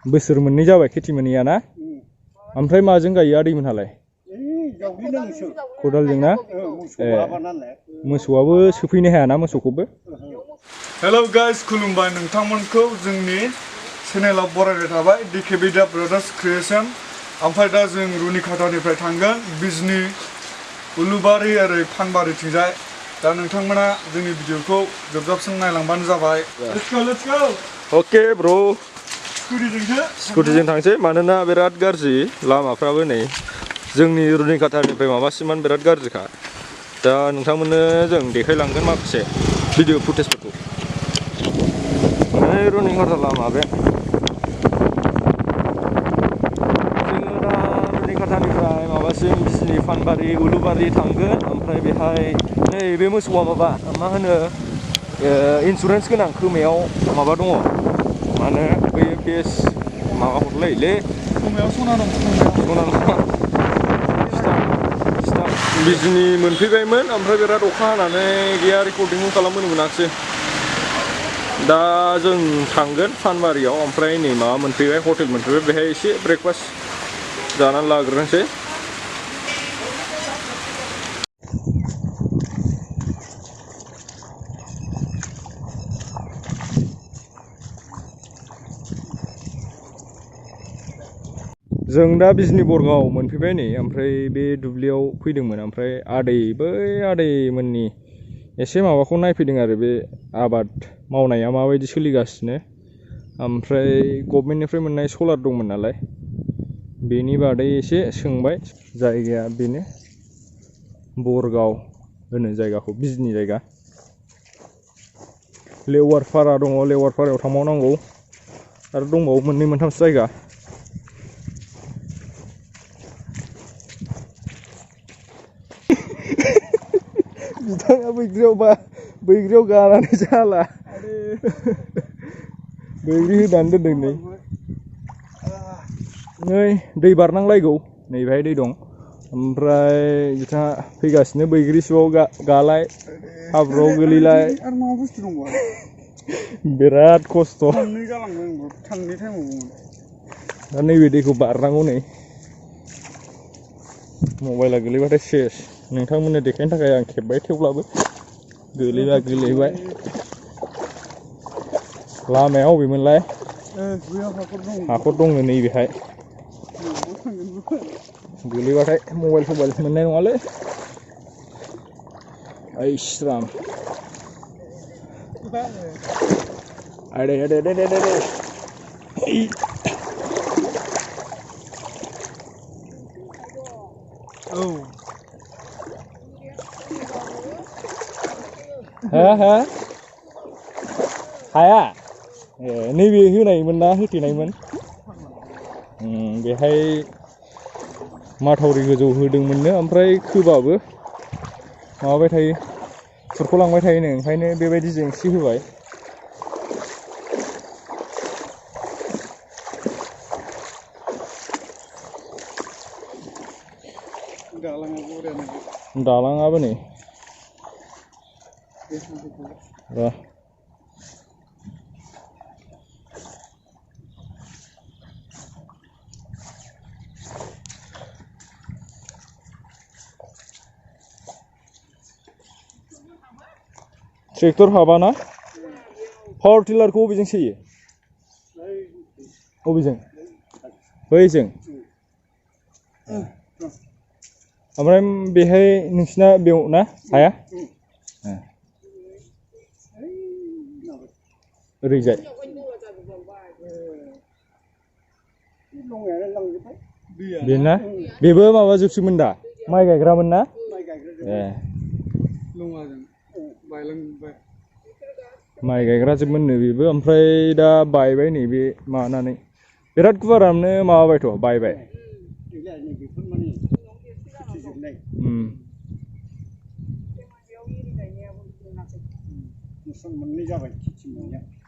बोसोर मोननै जाबाय खेथि मोनैया ना ओमफ्राय माजों गायो आदैमोनहालाय खदालजों ना मोसौआबो सोफैनो हायाना मोसौखौबो हेलौ गाइस खुलुमबाय नोंथांमोनखौ जोंनि चेनेलाव बरायनाय थाबाय DKB ब्रादार्स क्रिएशन ओमफ्राय दा जों रुनिखातानिफ्राय थांगोन बिजनि उलुबारि ओरै फानबारिथिंजाय दा नोंथांमोना जोंनि भिडिअखौ जोबजाबसिम नायलांबानो जाबाय लेट्स गो ओके ब्र स्कुटिजों थांसै मानोना बिराद गाज्रि लामाफ्राबो नै जोंनि रुनिखातानिफ्राय माबासिमान बिराद गाज्रिखा दा नोंथांमोननो जों देखायलांगोन माखासे भिडिअ फुटेजफोरखौ नै रुनिखाता लामा बे जोङो दा रुनिखातानिफ्राय माबासिम बिजनि फानबारि उलुबारि थांगोन ओमफ्राय बेहाय नै बे मोसौआ माबा मा होनो इन्सुरेन्स गोनां खोमायाव माबा दङ मा होनो बै बेस माबा हरलायोलै खोमायाव सना दं सना नङा बिजनि मोनफैबायमोन ओमफ्राय बिराद अखा हानानै गैया रेकर्डिंखौ खालामबोनो मोनाखिसै दा जों थांगोन फानबारियाव ओमफ्राय नै माबा मोनफैबाय हटेल मोनफैबाय बेहाय एसे ब्रेकफास्ट जानानै लाग्रोनोसै जों दा बिजनि बरगाव मोनफैबाय नै ओमफ्राय बे दुब्लियाव फैदोंमोन ओमफ्राय बै आदैमोननि एसे माबाखौ नायफैदों आरो बे आबाद मावनाया माबायदि सोलिगासिनो ओमफ्राय गभर्नमेन्टनिफ्राय मोननाय सलार दंमोन नालाय बेनि बादै एसे सोंबाय जायगाया बेनो बरगाव होनो जायगाखौ बिजनि जायगा लेवारपारा दङ लेवारपारायाव थांबावनांगौ आरो दंबावो मोननै मोनथामसो जायगा बिथाङा बैग्रियाव गानानै जाला बैग्रि होनानै दोनदों नै दै बारनांलायगौ नै बेहाय दै दं ओमफ्राय बिथाङा फैगासिनो बैग्रिसुआव गालाय हाब्रुआव गोलैलाय बिराद खस्थ' दा नैबे दैखौ बारनांगौ नै मबाइला गोलैबाथाय सेस नोंथांमोननो देखायनो थाखाय आं खेबबाय थेवब्लाबो गोलैबाय लामाया अबेमोनलाय हाखर दंनो नैबेहाय गोलैबाथाय मबाइल मोननाय नङालै आइस्राम आदे हा हाया नैबे होनायमोन ना होथेनायमोन बेहाय माथावरि गोजौ होदोंमोननो ओमफ्राय खोबाबो माबाबाय थायो खुरख'लांबाय थायोनो ओंखायनो बेबायदि जेंसि होबाय दालाङाबो नै ट्रेक्टर हाबाना पावार टिलारखौ बबेजों सोयो बबेजों बैजों ओमफ्राय बेहाय नोंसिना बेयाव ना हाया ओरैजाय बेना बेबो माबाजोबसोमोन दा माइ गायग्रामोन ना माइ गायग्राजोबमोननो बेबो ओमफ्राय दा बायबाय नै बे माबानानै बिराद गुवारानो माबाबायथ' बायबाय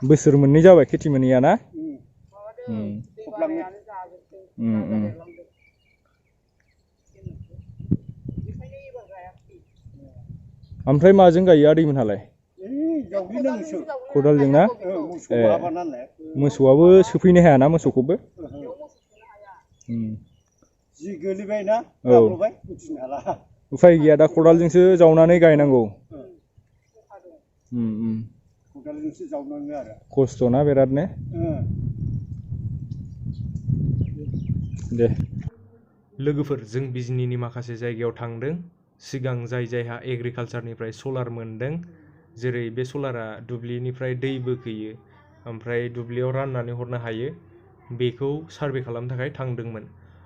बोसोर मोननै जाबाय खेथि मोनैया ना ओमफ्राय माजों गायो आदैमोनहालाय खदालजों ना ए मोसौआबो सोफैनो हायाना मोसौखौबो जि गोलैबायना औ उफाय गैया दा खदालजोंसो जावनानै गायनांगौ खदालजोंसो जावनाङो आरो खस्थ'ना बिरादनो दे लोगोफोर जों बिजनीनि माखासे जायगायाव थांदों सिगां जायहा एग्रिकालचारनिफ्राय सलार मोनदों जेरै बे सलारा दुब्लिनिफ्राय दै बोखोयो ओमफ्राय दुब्लियाव राननानै हरनो हायो बेखौ सार्भे खालामनो थाखाय थांदोंमोन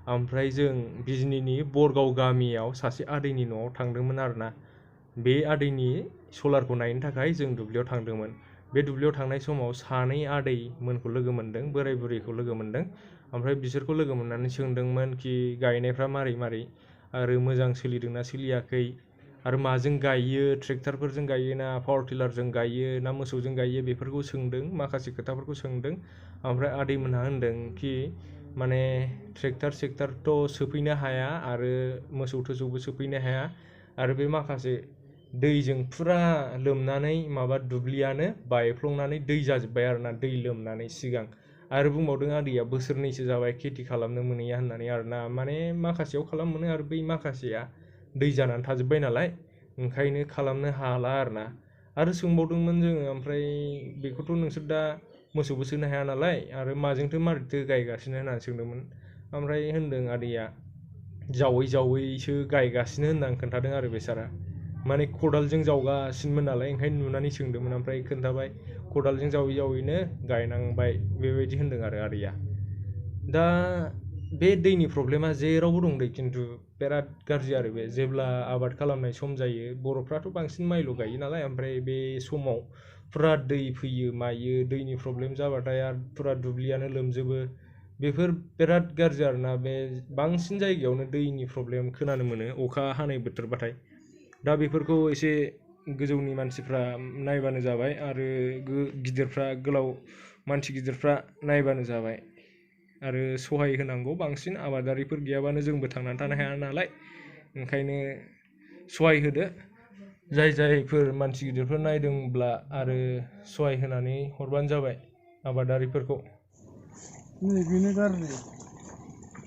ओमफ्राय जों बिजनीनि बरगाव गामियाव सासे आदैनि न'आव थांदोंमोन आरोना बे आदैनि सलारखौ नायनो थाखाय जों दुब्लियाव थांदोंमोन बे दुब्लियाव थांनाय समाव सानै आदैमोनखौ लोगो मोनदों बोराय बुरैखौ लोगो मोनदों ओमफ्राय बिसोरखौ लोगो मोननानै सोंदोंमोन कि गायनायफ्रा मारै मारै आरो मोजां सोलिदोंना सोलियाखै आरो माजों गायो ट्रेक्टरफोरजों गायो ना पावार टिलारजों गायो ना मोसौजों गायो बेफोरखौ सोंदों माखासे खोथाफोरखौ सोंदों ओमफ्राय आदैमोनहा होनदों कि माने ट्रेक्टरथ' सोफैनो हाया आरो मोसौ थोसौबो सोफैनो हाया आरो बे माखासे दैजों फुरा लोमनानै माबा दुब्लियानो बायफ्लंनानै दै जाजोब्बाय आरोना दै लोमनानै सिगां आरो बुंबावदों आदैया बोसोरनैसो जाबाय खेथि खालामनो मोनैया होननानै आरोना माने माखासेयाव खालाम मोनो आरो बै माखासेया दै जानानै थाजोब्बाय नालाय ओंखायनो खालामनो हाला आरोना आरो सोंबावदोंमोन जोङो ओमफ्राय बेखौथ' नोंसोर दा मोसौबो सोनो हाया नालाय आरो माजोंथो मारैथो गायगासिनो होननानै सोंदोंमोन ओमफ्राय होनदों आदैया जावै जावैसो गायगासिनो होननानै खोन्थादों आरो बेसारा माने खदालजों जावगासिनोमोन नालाय ओंखायनो नुनानै सोंदोंमोन ओमफ्राय खोन्थाबाय खदालजों जावै जावैनो गायनांबाय बेबायदि होनदों आरो आदैया दा बे दैनि प्रब्लेमा जेरावबो दं दै खिन्थु बिराद गाज्रि आरो बे जेब्ला आबाद खालामनाय सम जायो बर'फ्राथ' बांसिन माइल' गायो नालाय ओमफ्राय बे समाव फुरा दै फैयो मायो दैनि प्रब्लेम जाबाथाय आरो फुरा दुब्लियानो लोमजोबो बेफोर बिराद गाज्रि आरोना बे बांसिन जायगायावनो दैनि प्रब्लेम खोनानो मोनो अखा हानाय बोथोरबाथाय दा बेफोरखौ एसे गोजौनि मानसिफ्रा नायबानो जाबाय आरो गिदिरफ्रा गोलाव मानसि गिदिरफ्रा नायबानो जाबाय आरो सहाय होनांगौ बांसिन आबादारिफोर गैयाबानो जोंबो थांनानै थानो हाया नालाय ओंखायनो सहाय होदो जायफोर मानसि गिदिरफोर नायदोंब्ला आरो सहाय होनानै हरबानो जाबाय आबादारिफोरखौ बेनो गाज्रि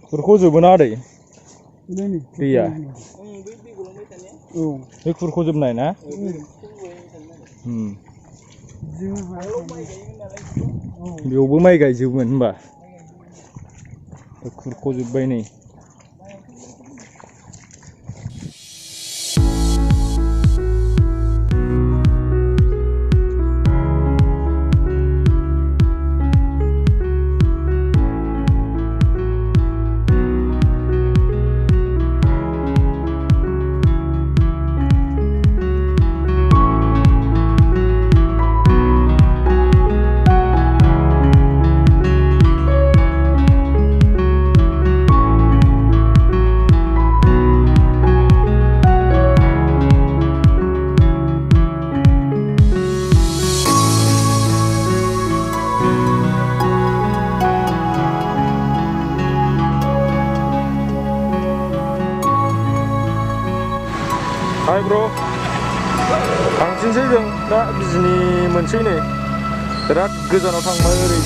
खुरख'जोबोना आदै दैया बे खुरख'जोबनाय ना बेयावबो माइ गायजोबोमोन होनबा खुरख'जोब्बाय नै हाय ब्र थांफिनसै जों दा बिजनि मोनसै नै बिराद गोजानाव थांबाय ओरै